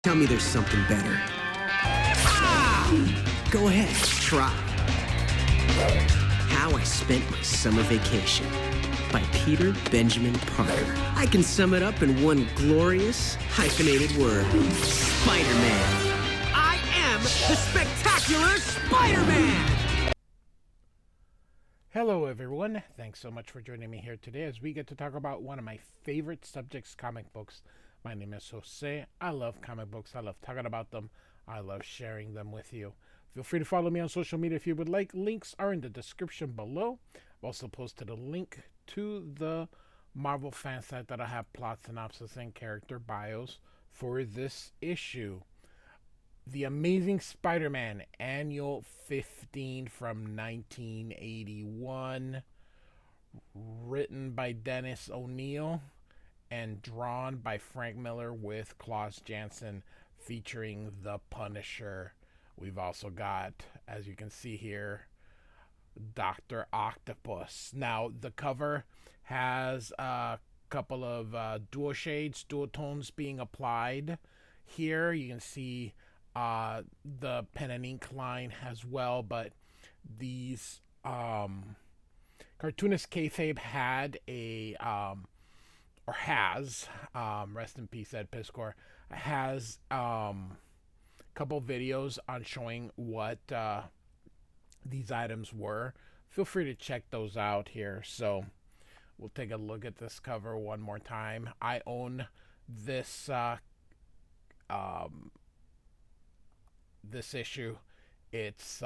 Tell me there's something better. Go ahead, try. How I Spent My Summer Vacation by Peter Benjamin Parker. I can sum it up in one glorious, hyphenated word. Spider-Man. I am the spectacular Spider-Man! Hello everyone, thanks so much for joining me here today as we get to talk about one of my favorite subjects, comic books. My name is Jose. I love comic books. I love talking about them. I love sharing them with you. Feel free to follow me on social media if you would like. Links are in the description below. I've also posted a link to the Marvel fan site that I have plot synopsis and character bios for this issue. The Amazing Spider-Man Annual 15 from 1981, written by Dennis O'Neil and drawn by Frank Miller with Klaus Janson, featuring the Punisher. We've also got, as you can see here, Dr. Octopus. Now, the cover has a couple of dual shades, dual tones being applied. Here you can see the pen and ink line as well, but these cartoonist kayfabe had a or has rest in peace Ed Piscor, has couple videos on showing what these items were. Feel free to check those out here. So we'll take a look at this cover one more time. I own this this issue. It's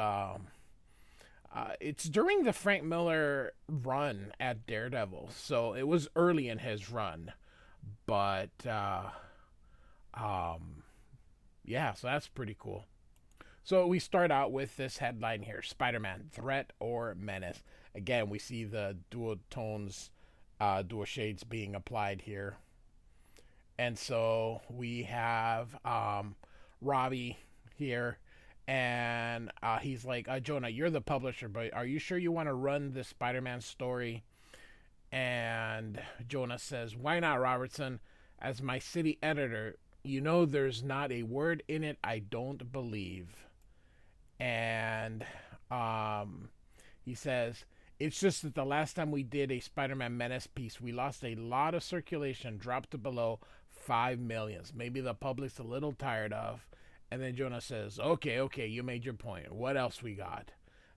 during the Frank Miller run at Daredevil, so it was early in his run, but yeah, so that's pretty cool. So we start out with this headline here: Spider-Man, Threat or Menace. Again, we see the dual tones, dual shades being applied here, and so we have Robbie here. And he's like, Jonah, you're the publisher, but are you sure you want to run this Spider-Man story? And Jonah says, why not, Robertson? As my city editor, you know there's not a word in it I don't believe. And he says, it's just that the last time we did a Spider-Man Menace piece, we lost a lot of circulation, dropped to below 5 million. Maybe the public's a little tired of. And then Jonah says, okay, you made your point. What else we got?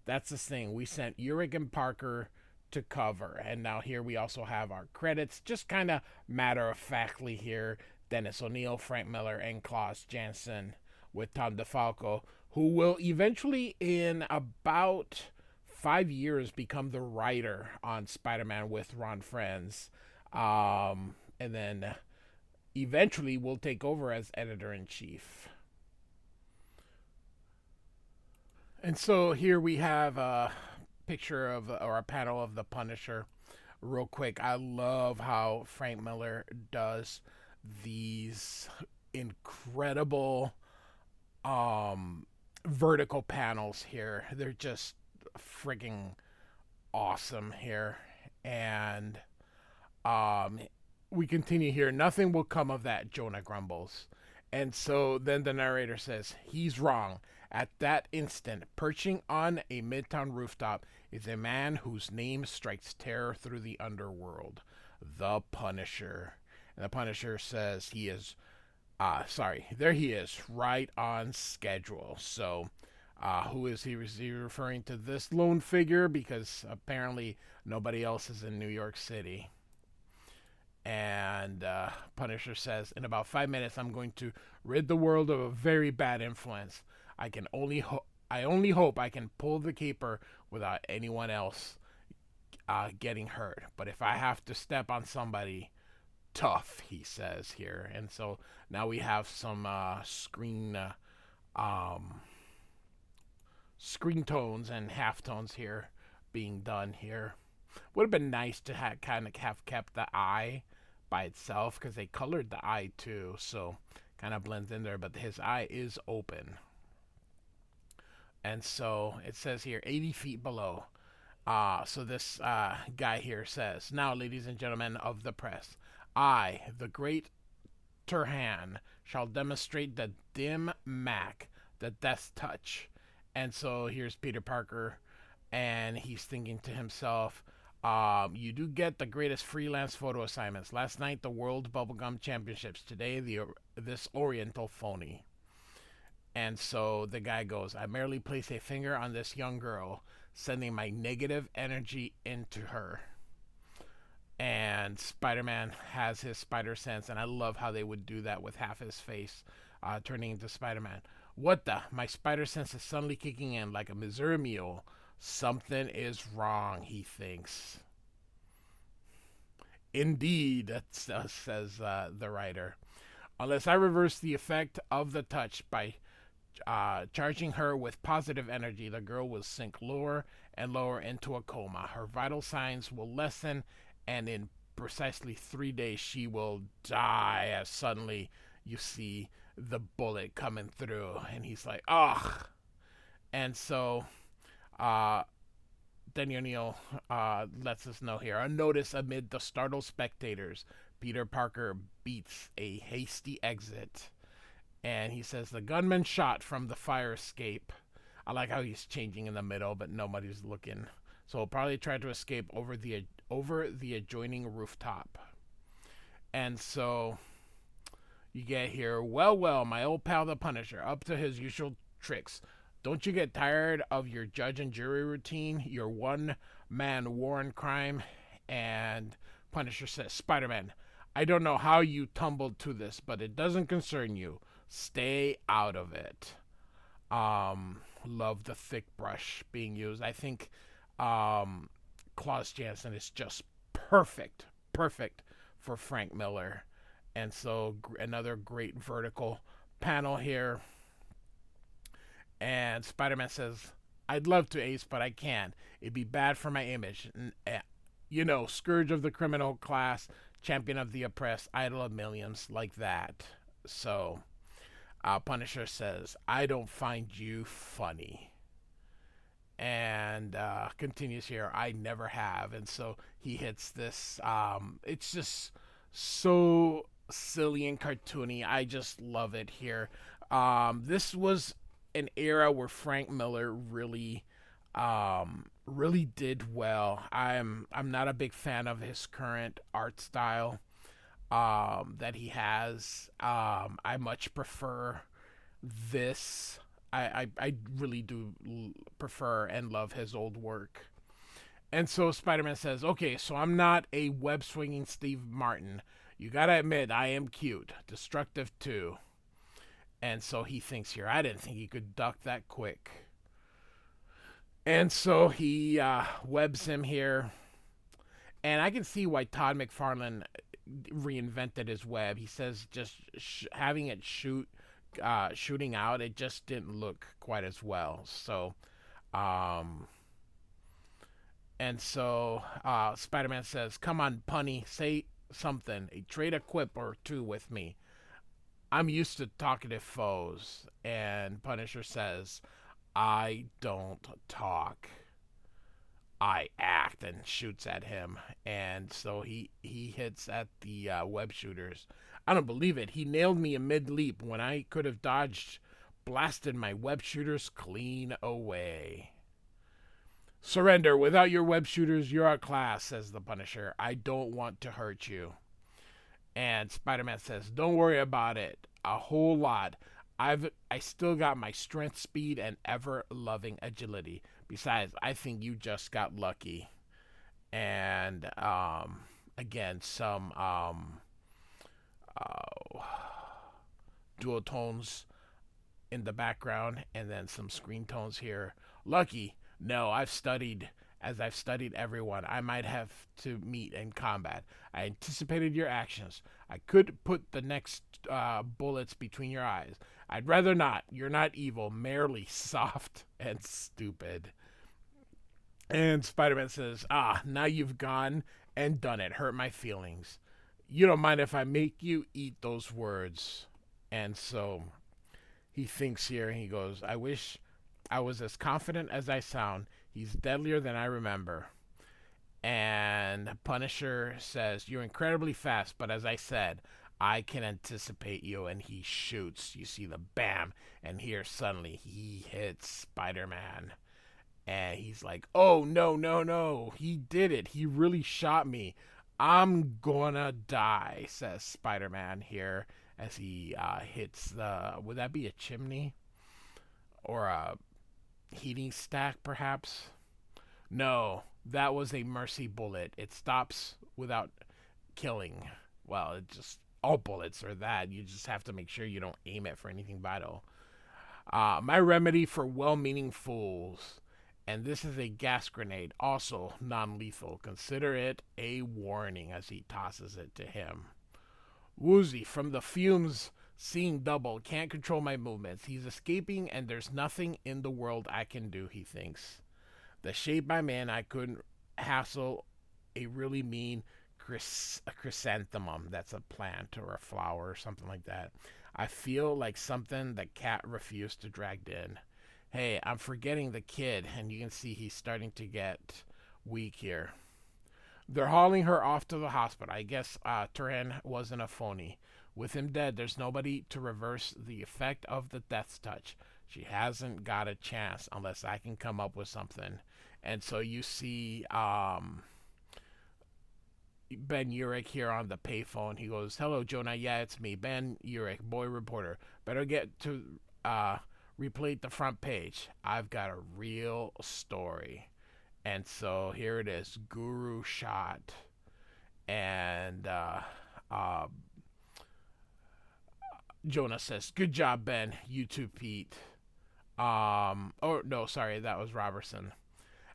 That's the thing. We sent Uric and Parker to cover. And now here we also have our credits. Just kind of matter-of-factly here. Dennis O'Neil, Frank Miller, and Klaus Janson with Tom DeFalco, who will eventually, in about 5 years, become the writer on Spider-Man with Ron Frenz. And then eventually will take over as editor-in-chief. And so here we have a picture of, or a panel of the Punisher. Real quick, I love how Frank Miller does these incredible vertical panels here. They're just freaking awesome here. And we continue here. Nothing will come of that, Jonah grumbles. And so then the narrator says, he's wrong. At that instant, perching on a midtown rooftop is a man whose name strikes terror through the underworld, the Punisher. And the Punisher says he is, there he is, right on schedule. So, who is he? Is he referring to this lone figure? Because apparently nobody else is in New York City. And Punisher says, in about 5 minutes, I'm going to rid the world of a very bad influence. I only hope I can pull the caper without anyone else getting hurt. But if I have to step on somebody, tough, he says here. And so now we have some screen tones and halftones here being done here. Would have been nice to kind of have kept the eye by itself, because they colored the eye too, so kind of blends in there, but his eye is open. And so it says here, 80 feet below. So this guy here says, now, ladies and gentlemen of the press, I, the great Turhan, shall demonstrate the dim Mac, the death touch. And so here's Peter Parker, and he's thinking to himself, you do get the greatest freelance photo assignments. Last night, the World Bubblegum Championships. Today, this Oriental phony. And so the guy goes, I merely place a finger on this young girl, sending my negative energy into her. And Spider-Man has his spider sense, and I love how they would do that with half his face turning into Spider-Man. What the? My spider sense is suddenly kicking in like a Missouri mule. Something is wrong, he thinks. Indeed, says the writer. Unless I reverse the effect of the touch by charging her with positive energy, the girl will sink lower and lower into a coma. Her vital signs will lessen, and in precisely 3 days she will die. As suddenly you see the bullet coming through, and he's like, ugh. And so Denny O'Neil lets us know here. Unnoticed amid the startled spectators, Peter Parker beats a hasty exit. And he says the gunman shot from the fire escape. I like how he's changing in the middle, but nobody's looking. So he'll probably try to escape over the adjoining rooftop. And so you get here, well, my old pal the Punisher, up to his usual tricks. Don't you get tired of your judge and jury routine, your one-man war on crime? And Punisher says, Spider-Man, I don't know how you tumbled to this, but it doesn't concern you. Stay out of it. Love the thick brush being used. I think Klaus Janson is just perfect for Frank Miller. And so another great vertical panel here. And Spider-Man says, I'd love to, Ace, but I can't. It'd be bad for my image. You know, scourge of the criminal class, champion of the oppressed, idol of millions, like that. So Punisher says, I don't find you funny. And continues here, I never have. And so he hits this. It's just so silly and cartoony. I just love it here. This was an era where Frank Miller really did well. I'm not a big fan of his current art style that he has. I much prefer this. I really do prefer and love his old work. And so Spider-Man says, okay, so I'm not a web-swinging Steve Martin. You gotta admit, I am cute. Destructive, too. And so he thinks here, I didn't think he could duck that quick. And so he webs him here. And I can see why Todd McFarlane reinvented his web. He says just having it shooting out, it just didn't look quite as well. So, and so Spider-Man says, come on, punny, say something. Trade a quip or two with me. I'm used to talkative foes. And Punisher says, I don't talk. I act, and shoots at him. And so he hits at the web shooters. I don't believe it. He nailed me in mid-leap when I could have dodged, blasted my web shooters clean away. Surrender. Without your web shooters, you're outclassed, says the Punisher. I don't want to hurt you. And Spider-Man says, don't worry about it. A whole lot. I still got my strength, speed, and ever-loving agility. Besides, I think you just got lucky. And, again, some dual tones in the background, and then some screen tones here. Lucky? No, I've studied everyone I might have to meet in combat. I anticipated your actions. I could put the next bullets between your eyes. I'd rather not. You're not evil, merely soft and stupid. And Spider-Man says, now you've gone and done it. Hurt my feelings. You don't mind if I make you eat those words. And so he thinks here, and he goes, I wish I was as confident as I sound. He's deadlier than I remember. And Punisher says, you're incredibly fast, but as I said, I can anticipate you, and he shoots. You see the bam, and here suddenly he hits Spider-Man. And he's like, oh, no, no, no. He did it. He really shot me. I'm gonna die, says Spider-Man here as he hits the. Would that be a chimney? Or a heating stack, perhaps? No, that was a mercy bullet. It stops without killing. Well, it just. All bullets are that. You just have to make sure you don't aim it for anything vital. My remedy for well meaning fools. And this is a gas grenade, also non lethal. Consider it a warning as he tosses it to him. Woozy, from the fumes, seeing double, can't control my movements. He's escaping, and there's nothing in the world I can do, he thinks. The shape I'm in, I couldn't hassle a really mean a chrysanthemum. That's a plant or a flower or something like that. I feel like something the cat refused to drag in. Hey, I'm forgetting the kid, and you can see he's starting to get weak here. They're hauling her off to the hospital. I guess Turan wasn't a phony. With him dead, there's nobody to reverse the effect of the death's touch. She hasn't got a chance unless I can come up with something. And so you see Ben Urich here on the payphone. He goes, hello, Jonah. Yeah, it's me, Ben Urich, boy reporter. Better get to replate the front page. I've got a real story. And so here it is, Guru shot. And Jonah says, good job, Ben. You too, Pete. Oh, no, sorry, that was Robertson.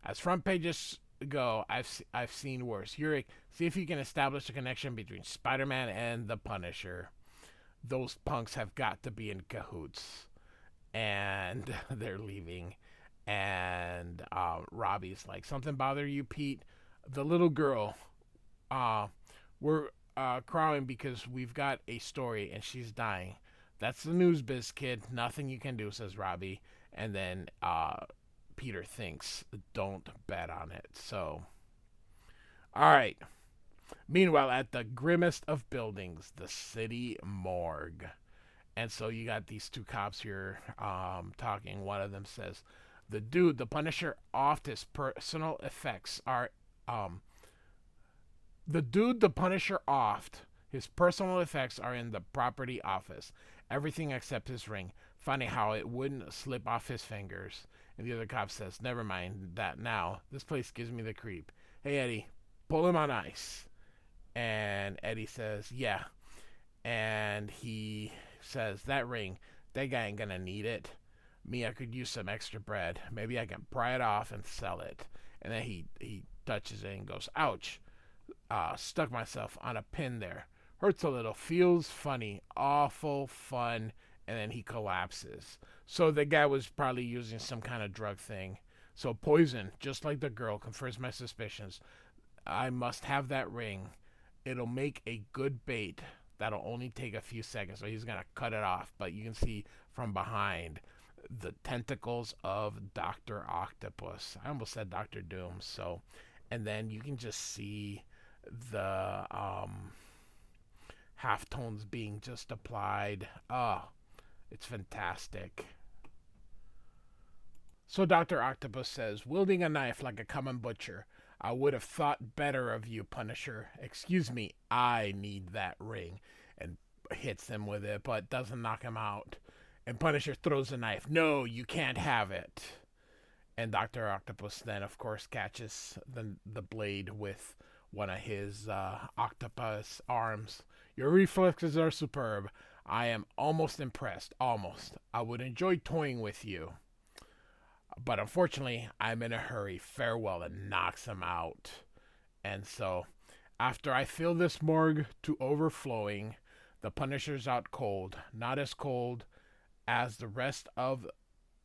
As front pages go, I've seen worse. Urich, see if you can establish a connection between Spider-Man and the Punisher. Those punks have got to be in cahoots. And they're leaving. And Robbie's like, something bother you, Pete? The little girl, we're crying because we've got a story and she's dying. That's the news biz, kid. Nothing you can do, says Robbie. And then Peter thinks, don't bet on it. So, all right. Meanwhile, at the grimmest of buildings, the city morgue. And so you got these two cops here talking. One of them says, the Punisher offed his personal effects are, the Punisher offed his personal effects are in the property office. Everything except his ring. Funny how it wouldn't slip off his fingers. And the other cop says, never mind that now. This place gives me the creep. Hey, Eddie, pull him on ice. And Eddie says, yeah. And he says, that ring, that guy ain't gonna need it. Me, I could use some extra bread. Maybe I can pry it off and sell it. And then he touches it and goes, ouch. Stuck myself on a pin there. Hurts a little. Feels funny. Awful fun. And then he collapses. So the guy was probably using some kind of drug thing. So poison, just like the girl, confirms my suspicions. I must have that ring. It'll make a good bait. That'll only take a few seconds. So he's going to cut it off. But you can see from behind the tentacles of Dr. Octopus. I almost said Dr. Doom. So, and then you can just see the halftones being just applied. Oh, it's fantastic. So Dr. Octopus says, wielding a knife like a common butcher. I would have thought better of you, Punisher. Excuse me, I need that ring. And hits him with it, but doesn't knock him out. And Punisher throws the knife. No, you can't have it. And Dr. Octopus then, of course, catches the blade with one of his octopus arms. Your reflexes are superb. I am almost impressed. Almost. I would enjoy toying with you. But unfortunately, I'm in a hurry. Farewell, and knocks him out. And so, after I fill this morgue to overflowing, the Punisher's out cold. Not as cold as the rest of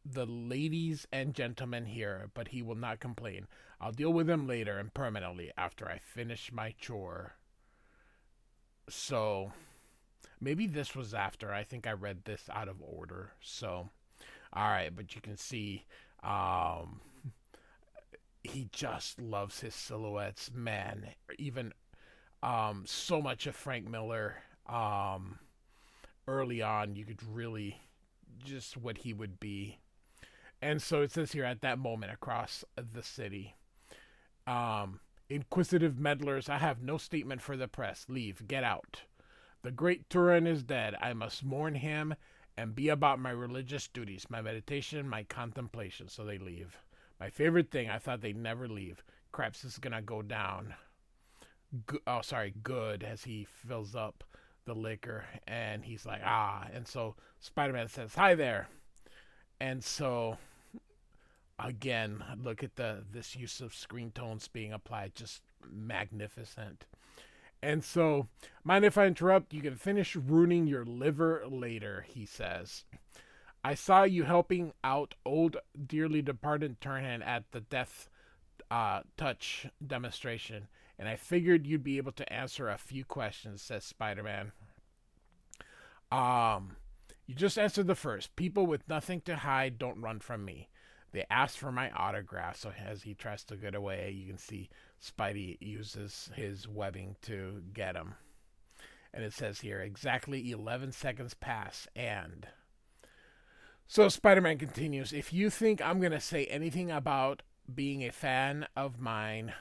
the ladies and gentlemen here, but he will not complain. I'll deal with him later and permanently after I finish my chore. So, maybe this was after. I think I read this out of order. So, alright, but you can see he just loves his silhouettes. Man, even so much of Frank Miller Um, Early on, you could really just what he would be. And so it says here at that moment across the city, inquisitive meddlers, I have no statement for the press. Leave, get out. The great Turin is dead. I must mourn him and be about my religious duties, my meditation, my contemplation. So they leave. My favorite thing, I thought they'd never leave. Craps, this is going to go down. Good, as he fills up the liquor. And he's like, ah. And so Spider-Man says, hi there. And so, again, look at this use of screen tones being applied. Just magnificent. And so, mind if I interrupt? You can finish ruining your liver later, he says. I saw you helping out old, dearly departed Turnhand at the Death Touch demonstration, and I figured you'd be able to answer a few questions, says Spider-Man. You just answered the first. People with nothing to hide don't run from me. They asked for my autograph, so as he tries to get away, you can see Spidey uses his webbing to get him. And it says here, exactly 11 seconds pass, and... So Spider-Man continues, if you think I'm going to say anything about being a fan of mine,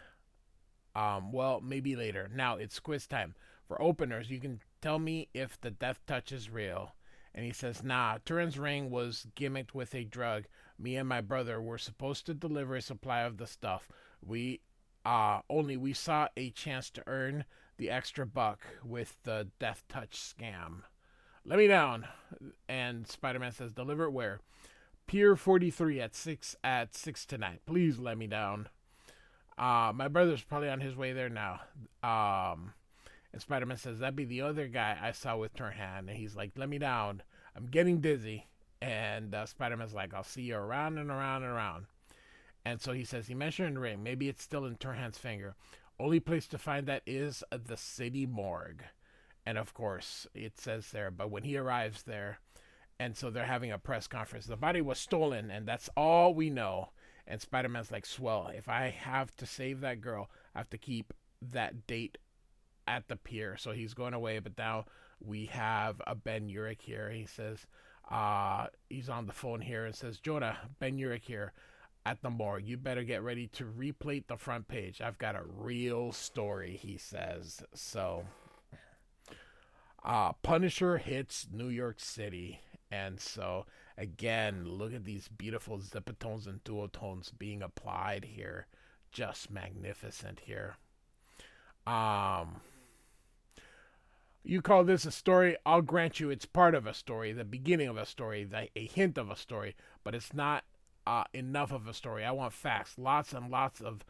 well, maybe later. Now it's quiz time. For openers, you can tell me if the death touch is real. And he says, nah, Turin's ring was gimmicked with a drug. Me and my brother were supposed to deliver a supply of the stuff. We saw a chance to earn the extra buck with the death touch scam. Let me down. And Spider-Man says, deliver it where? Pier 43 at 6 tonight. Please let me down. My brother's probably on his way there now. And Spider-Man says, that'd be the other guy I saw with Turnhand. And he's like, let me down. I'm getting dizzy. And Spider-Man's like, I'll see you around and around and around. And so he says, he mentioned a ring. Maybe it's still in Turnhand's finger. Only place to find that is the city morgue. And of course, it says there, but when he arrives there, and so they're having a press conference, the body was stolen, and that's all we know. And Spider-Man's like, swell, if I have to save that girl, I have to keep that date at the pier. So he's going away, but now we have a Ben Urich here. He says, he's on the phone here and says, Jonah, Ben Urich here at the morgue. You better get ready to replate the front page. I've got a real story, he says. So... Punisher hits New York City. And so, again, look at these beautiful zipatones and duotones being applied here. Just magnificent here. You call this a story? I'll grant you it's part of a story, the beginning of a story, a hint of a story, but it's not enough of a story. I want facts. Lots and lots of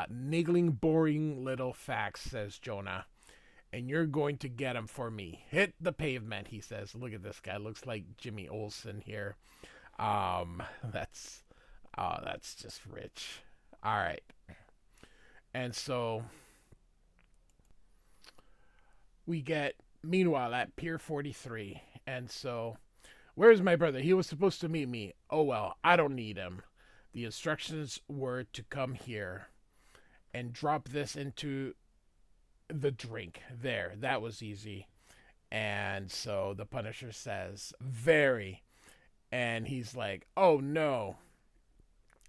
niggling, boring little facts, says Jonah. And you're going to get him for me. Hit the pavement, he says. Look at this guy. Looks like Jimmy Olsen here. That's just rich. All right. And so we get, meanwhile, at Pier 43. And so, where's my brother? He was supposed to meet me. Oh, well, I don't need him. The instructions were to come here and drop this into the drink. There, that was easy. And so the Punisher says, very. And he's like, oh no.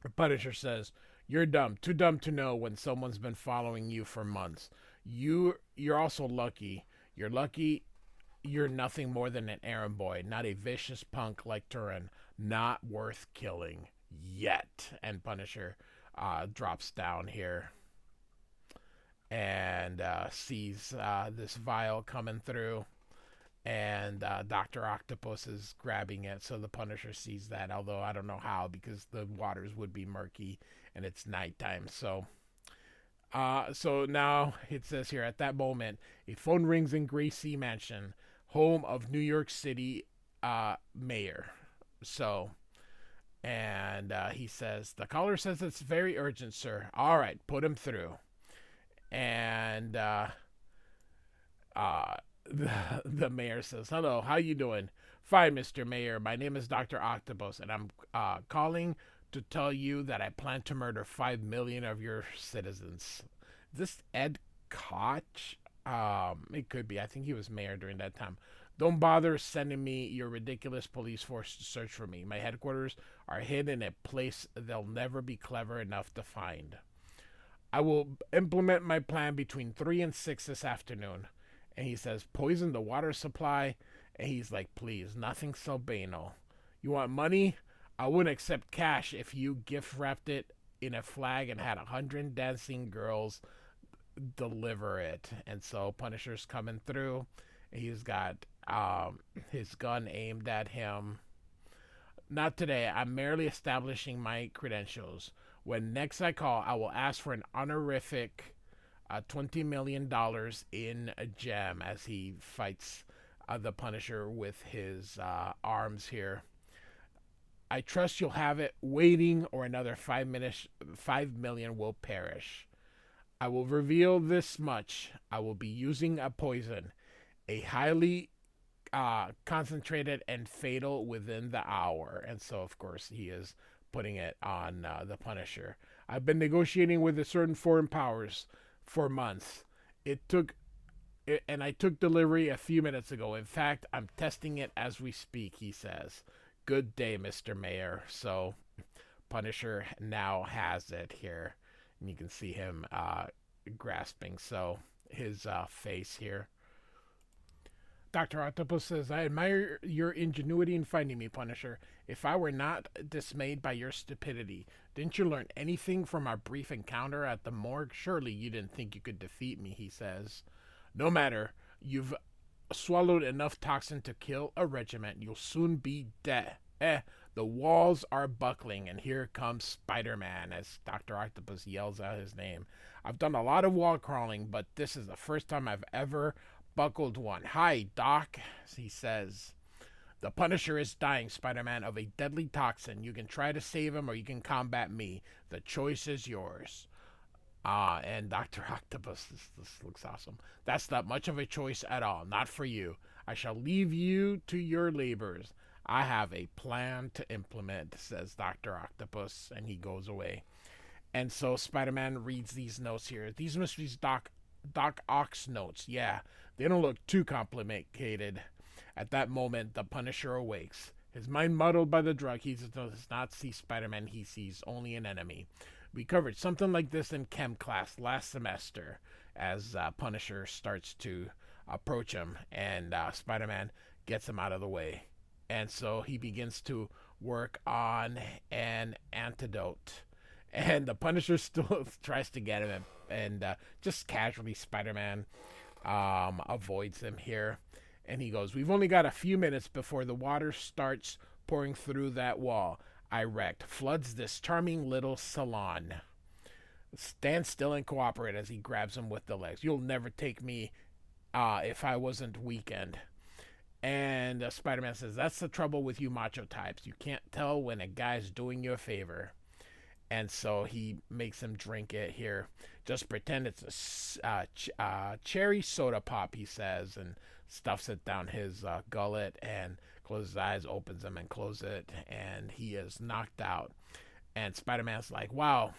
The Punisher says, you're dumb, too dumb to know when someone's been following you for months. You're also lucky. You're lucky you're nothing more than an errand boy, not a vicious punk like Turin. Not worth killing yet. And Punisher drops down here and sees this vial coming through, and Dr. Octopus is grabbing it, so the Punisher sees that, although I don't know how, because the waters would be murky and it's nighttime. So now it says here, at that moment, a phone rings in Gracie Mansion, home of New York City mayor. So, and he says, the caller says it's very urgent, sir. All right, put him through. And the mayor says, hello, how you doing? Fine, Mr. Mayor. My name is Dr. Octopus, and I'm calling to tell you that I plan to murder 5 million of your citizens. Is this Ed Koch? It could be. I think he was mayor during that time. Don't bother sending me your ridiculous police force to search for me. My headquarters are hidden in a place they'll never be clever enough to find. I will implement my plan between 3 and 6 this afternoon. And he says, poison the water supply. And he's like, please, nothing so banal. You want money? I wouldn't accept cash if you gift wrapped it in a flag and had 100 dancing girls deliver it. And so Punisher's coming through. He's got his gun aimed at him. Not today. I'm merely establishing my credentials. When next I call, I will ask for an honorific $20 million in a gem as he fights the Punisher with his arms here. I trust you'll have it. Waiting or another 5 minutes, 5 million will perish. I will reveal this much. I will be using a poison, a highly concentrated and fatal within the hour. And so, of course, he is putting it on the Punisher. I've been negotiating with a certain foreign powers for months. And I took delivery a few minutes ago. In fact, I'm testing it as we speak, he says. Good day, Mr. Mayor. So, Punisher now has it here. And you can see him grasping. So, his face here. Dr. Octopus says, I admire your ingenuity in finding me, Punisher. If I were not dismayed by your stupidity, didn't you learn anything from our brief encounter at the morgue? Surely you didn't think you could defeat me, he says. No matter. You've swallowed enough toxin to kill a regiment. You'll soon be dead. The walls are buckling, and here comes Spider-Man as Dr. Octopus yells out his name. I've done a lot of wall crawling, but this is the first time I've ever buckled one. Hi, Doc, he says. The Punisher is dying, Spider-Man, of a deadly toxin. You can try to save him or you can combat me. The choice is yours. And Dr. Octopus, this looks awesome. That's not much of a choice at all. Not for you. I shall leave you to your labors. I have a plan to implement, says Dr. Octopus, and he goes away. And so Spider-Man reads these notes here. These must be Doc Ock's notes. Yeah, they don't look too complicated. At that moment, the Punisher awakes. His mind muddled by the drug, he does not see Spider-Man. He sees only an enemy. We covered something like this in chem class last semester as Punisher starts to approach him, and Spider-Man gets him out of the way. And so he begins to work on an antidote. And the Punisher still tries to get him, and just casually Spider-Man avoids him here. And he goes, we've only got a few minutes before the water starts pouring through that wall I wrecked. Floods this charming little salon. Stand still and cooperate as he grabs him with the legs. You'll never take me if I wasn't weakened. And Spider-Man says, that's the trouble with you macho types. You can't tell when a guy's doing you a favor. And so he makes him drink it here. Just pretend it's a cherry soda pop, he says, and stuffs it down his gullet and closes his eyes, opens them and closes it, and he is knocked out. And Spider-Man's like, wow,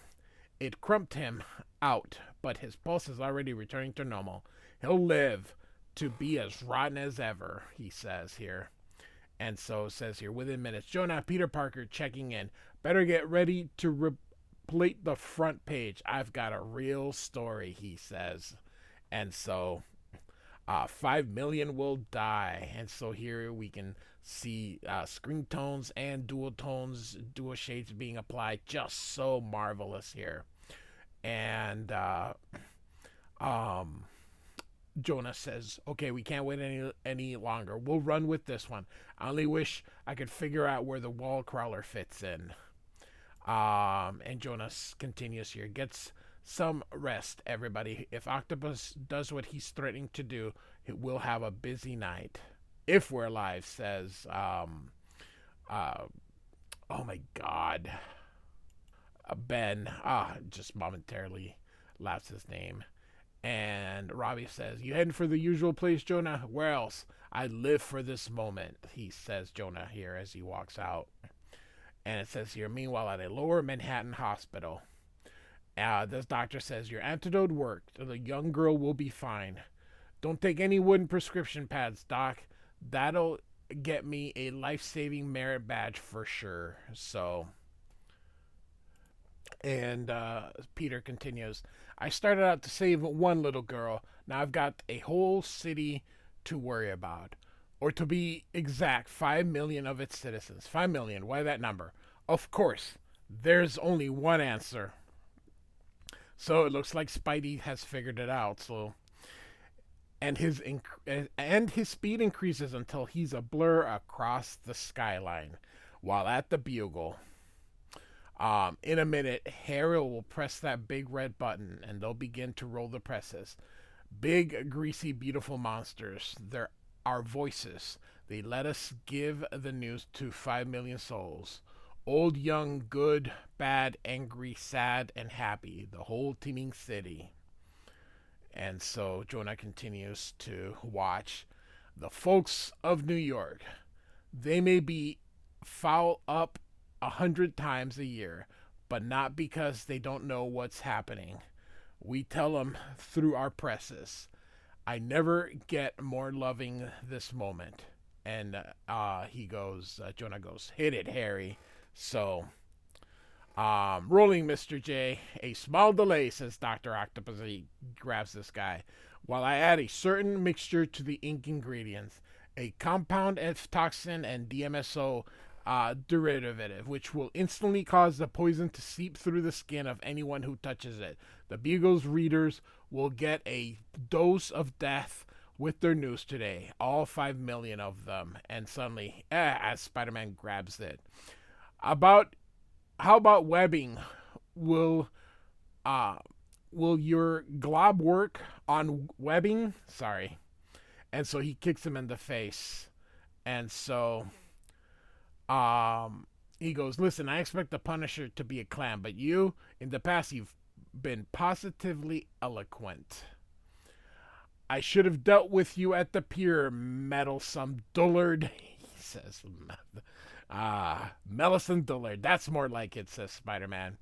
it crumped him out, but his pulse is already returning to normal. He'll live to be as rotten as ever, he says here. And so it says here, within minutes, Jonah, Peter Parker checking in. Better get ready to replete the front page. I've got a real story, he says. And so 5 million will die. And so here we can see screen tones and dual tones, dual shades being applied. Just so marvelous here. And Jonah says, okay, we can't wait any longer. We'll run with this one. I only wish I could figure out where the wall crawler fits in. And Jonas continues here. Gets some rest, everybody. If Octopus does what he's threatening to do, we'll have a busy night. If we're alive, says, oh my God. Ben, just momentarily laughs his name. And Robbie says, you heading for the usual place, Jonah? Where else? I live for this moment, he says, Jonah, here as he walks out. And it says here, meanwhile, at a lower Manhattan hospital, this doctor says, your antidote worked. The young girl will be fine. Don't take any wooden prescription pads, Doc. That'll get me a life-saving merit badge for sure. So, and Peter continues, I started out to save one little girl. Now I've got a whole city to worry about. Or to be exact, 5 million of its citizens. 5 million, why that number? Of course, there's only one answer. So it looks like Spidey has figured it out. So, and his speed increases until he's a blur across the skyline. While at the Bugle, in a minute, Harry will press that big red button, and they'll begin to roll the presses. Big, greasy, beautiful monsters. They're our voices. They let us give the news to 5 million souls. Old, young, good, bad, angry, sad, and happy. The whole teeming city. And so Jonah continues to watch. The folks of New York, they may be foul up 100 times a year, but not because they don't know what's happening. We tell them through our presses. I never get more loving this moment. And Jonah goes, hit it, Harry. So, rolling, Mr. J. A small delay, says Dr. Octopus. He grabs this guy. While I add a certain mixture to the ink ingredients, a compound F toxin and DMSO derivative, which will instantly cause the poison to seep through the skin of anyone who touches it. The Bugle's readers will get a dose of death with their news today. All 5 million of them. And suddenly, as Spider-Man grabs it. How about webbing? Will your glob work on webbing? Sorry. And so he kicks him in the face. And so he goes, listen, I expect the Punisher to be a clown, but you, in the past, you've been positively eloquent. I should have dealt with you at the pier, meddlesome dullard, he says. Meddlesome dullard, that's more like it, says Spider-Man.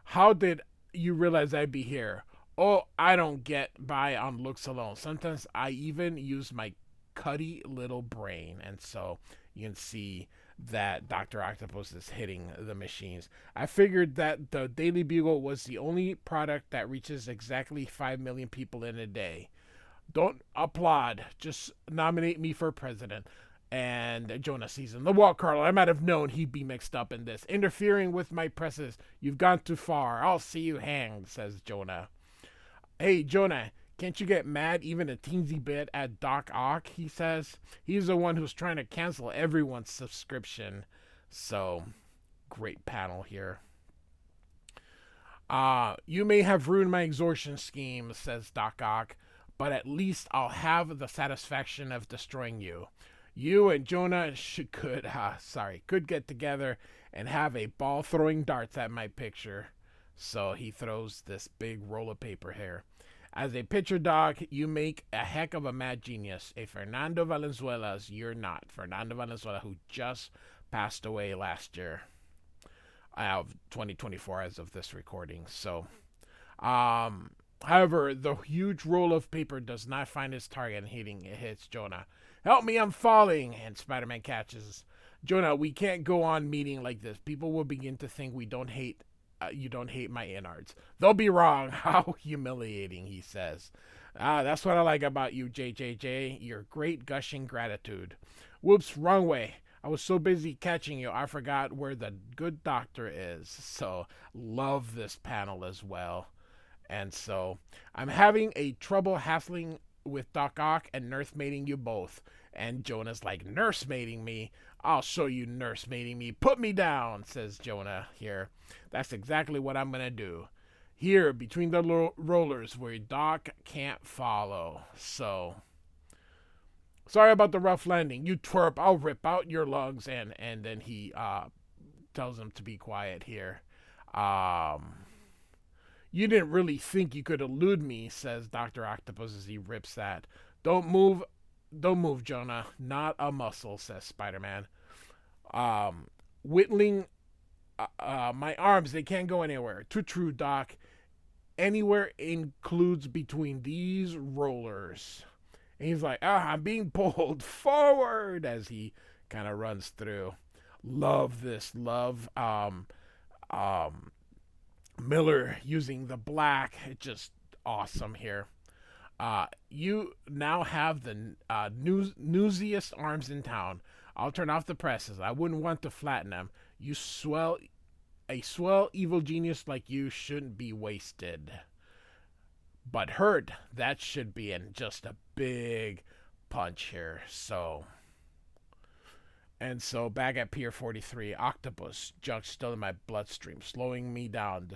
How did you realize I'd be here? Oh, I don't get by on looks alone. Sometimes I even use my cutty little brain. And so you can see that Dr. Octopus is hitting the machines. I figured that the Daily Bugle was the only product that reaches exactly 5 million people in a day. Don't applaud. Just nominate me for president. And Jonah sees him. The wall, Carl. I might have known he'd be mixed up in this. Interfering with my presses. You've gone too far. I'll see you hanged, says Jonah. Hey, Jonah, can't you get mad even a teensy bit at Doc Ock, he says. He's the one who's trying to cancel everyone's subscription. So, great panel here. You may have ruined my extortion scheme, says Doc Ock, but at least I'll have the satisfaction of destroying you. You and Jonah could get together and have a ball throwing darts at my picture. So he throws this big roll of paper here. As a picture dog, you make a heck of a mad genius. A Fernando Valenzuela's you're not. Fernando Valenzuela, who just passed away last year. I have 2024 as of this recording. So, however, the huge roll of paper does not find its target and it hits Jonah. Help me, I'm falling! And Spider-Man catches Jonah. We can't go on meeting like this. People will begin to think you don't hate my innards. They'll be wrong. How humiliating, he says. That's what I like about you, JJJ. Your great gushing gratitude. Whoops, wrong way. I was so busy catching you, I forgot where the good doctor is. So, love this panel as well. And so, I'm having a trouble hassling with Doc Ock and nursemating you both. And Jonah's like, nursemating me? I'll show you nursemating me. Put me down, says Jonah here. That's exactly what I'm going to do. Here, between the rollers where Doc can't follow. So, sorry about the rough landing. You twerp, I'll rip out your lungs. And then he tells him to be quiet here. You didn't really think you could elude me, says Dr. Octopus as he rips that. Don't move, Jonah. Not a muscle, says Spider-Man. Whittling my arms, they can't go anywhere. Too true, Doc. Anywhere includes between these rollers. And he's like, I'm being pulled forward as he kind of runs through. Love this. Love um, Miller using the black. It's just awesome here. You now have the newsiest arms in town. I'll turn off the presses. I wouldn't want to flatten them. A swell evil genius like you shouldn't be wasted. But hurt, that should be in just a big punch here. So back at Pier 43, octopus junk still in my bloodstream, slowing me down,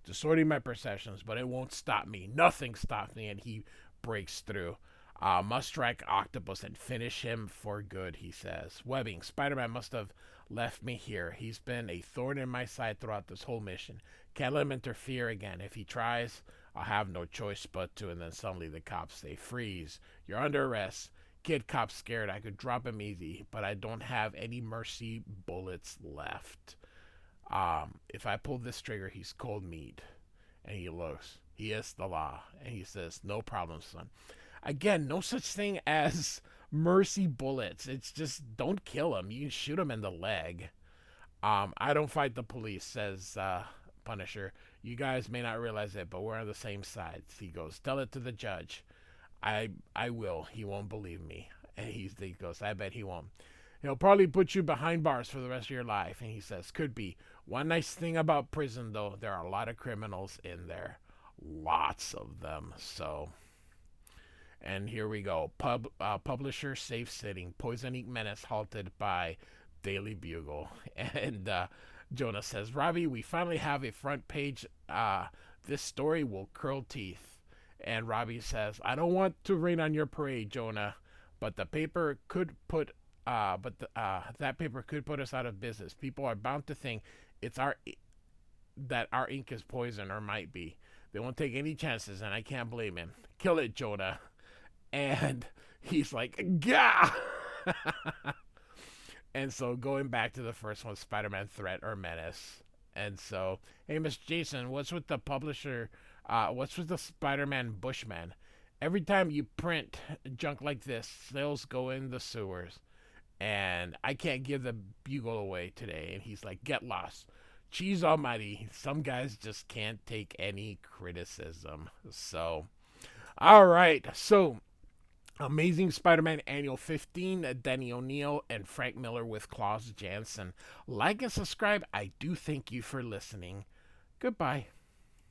distorting my perceptions, but it won't stop me. Nothing stops me, and he breaks through. Must strike octopus and finish him for good, he says. Webbing, Spider-Man must have left me here. He's been a thorn in my side throughout this whole mission. Can't let him interfere again. If he tries, I'll have no choice but to. And then suddenly the cops say, freeze. You're under arrest. Kid cop scared I could drop him easy, but I don't have any mercy bullets left. If I pull this trigger, he's cold meat. And he looks. He is the law. And he says, no problem, son. Again, no such thing as mercy bullets. It's just don't kill him. You can shoot him in the leg. I don't fight the police, says Punisher. You guys may not realize it, but we're on the same side. He goes, tell it to the judge. I will. He won't believe me. And he goes, I bet he won't. He'll probably put you behind bars for the rest of your life. And he says, could be. One nice thing about prison, though, there are a lot of criminals in there. Lots of them. So, and here we go. Publisher safe sitting. Poison Ink Menace halted by Daily Bugle. And Jonah says, Robbie, we finally have a front page. This story will curl teeth. And Robbie says, I don't want to rain on your parade, Jonah, but the paper could put that paper could put us out of business. People are bound to think that our ink is poison, or might be. They won't take any chances, and I can't blame him. Kill it, Jonah. And he's like, gah! And so going back to the first one, Spider-Man Threat or Menace. And so, hey, Miss Jason, what's with the publisher? What's with the Spider-Man Bushman? Every time you print junk like this, sales go in the sewers. And I can't give the Bugle away today. And he's like, get lost. Cheese almighty. Some guys just can't take any criticism. So, all right. So, Amazing Spider-Man Annual 15, Denny O'Neil and Frank Miller with Klaus Janson. Like and subscribe. I do thank you for listening. Goodbye.